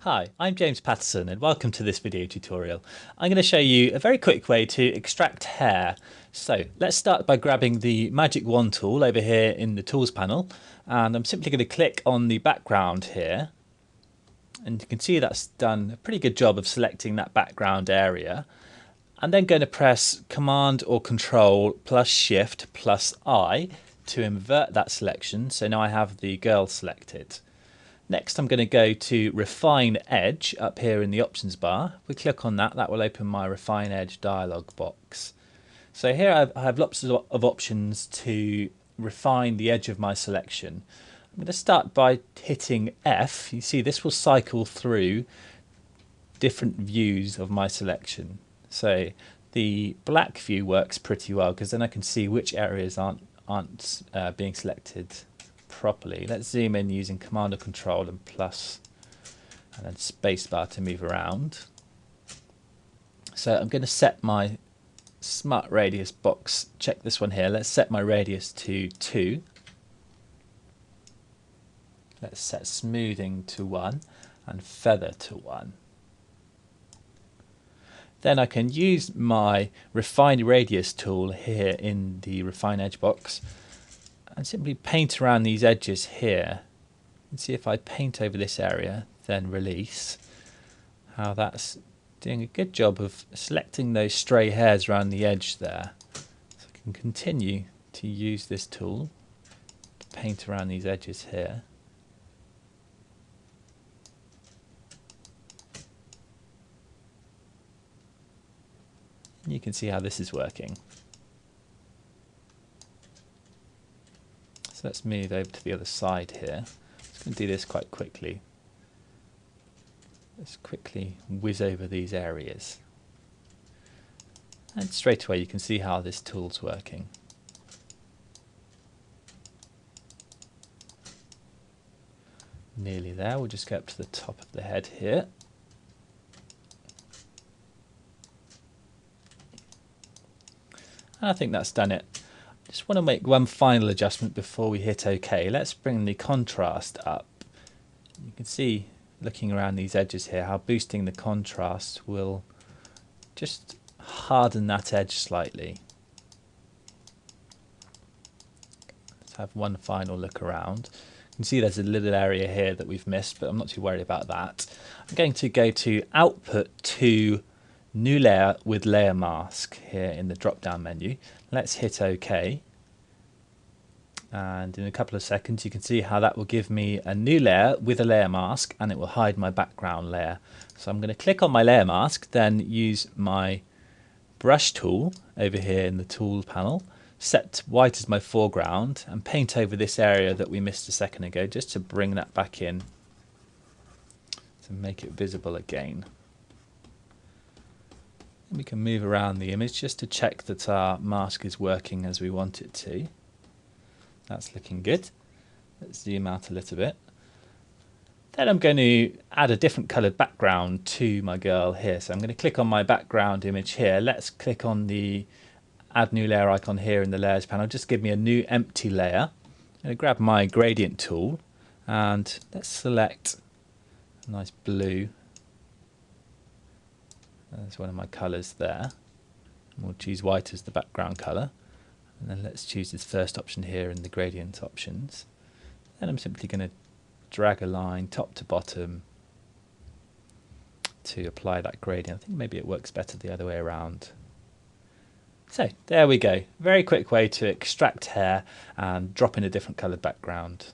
Hi, I'm James Patterson and welcome to this video tutorial. I'm going to show you a very quick way to extract hair. So let's start by grabbing the Magic Wand tool over here in the Tools panel, and I'm simply going to click on the background here, and you can see that's done a pretty good job of selecting that background area. I'm then going to press Command or Control plus Shift plus I to invert that selection, so now I have the girl selected. Next, I'm going to go to Refine Edge up here in the options bar. If we click on that, that will open my Refine Edge dialog box. So here I have lots of options to refine the edge of my selection. I'm going to start by hitting F. You see this will cycle through different views of my selection. So the black view works pretty well because then I can see which areas aren't being selected properly. Let's zoom in using Command or Control and plus and then spacebar to move around. So I'm going to set my smart radius box, check this one here, let's set my radius to 2. Let's set smoothing to 1 and feather to 1. Then I can use my Refine Radius tool here in the Refine Edge box and simply paint around these edges here. And see if I paint over this area, then release, how that's doing a good job of selecting those stray hairs around the edge there. So I can continue to use this tool to paint around these edges here. And you can see how this is working. Let's move over to the other side here. I'm just going to do this quite quickly. Let's quickly whiz over these areas. And straight away you can see how this tool's working. Nearly there, we'll just go up to the top of the head here. And I think that's done it. Just want to make one final adjustment before we hit OK. Let's bring the contrast up. You can see, looking around these edges here, how boosting the contrast will just harden that edge slightly. Let's have one final look around. You can see there's a little area here that we've missed, but I'm not too worried about that. I'm going to go to Output to New Layer with Layer Mask here in the drop down menu. Let's hit OK, and in a couple of seconds you can see how that will give me a new layer with a layer mask, and it will hide my background layer. So I'm going to click on my layer mask, then use my brush tool over here in the tool panel, set white as my foreground and paint over this area that we missed a second ago, just to bring that back in to make it visible again. We can move around the image just to check that our mask is working as we want it to. That's looking good. Let's zoom out a little bit. Then I'm going to add a different coloured background to my girl here. So I'm going to click on my background image here. Let's click on the Add New Layer icon here in the Layers panel. Just give me a new empty layer. I'm going to grab my gradient tool and let's select a nice blue. There's one of my colours there. We'll choose white as the background colour. And then let's choose this first option here in the gradient options. Then I'm simply going to drag a line top to bottom to apply that gradient. I think maybe it works better the other way around. So there we go. Very quick way to extract hair and drop in a different coloured background.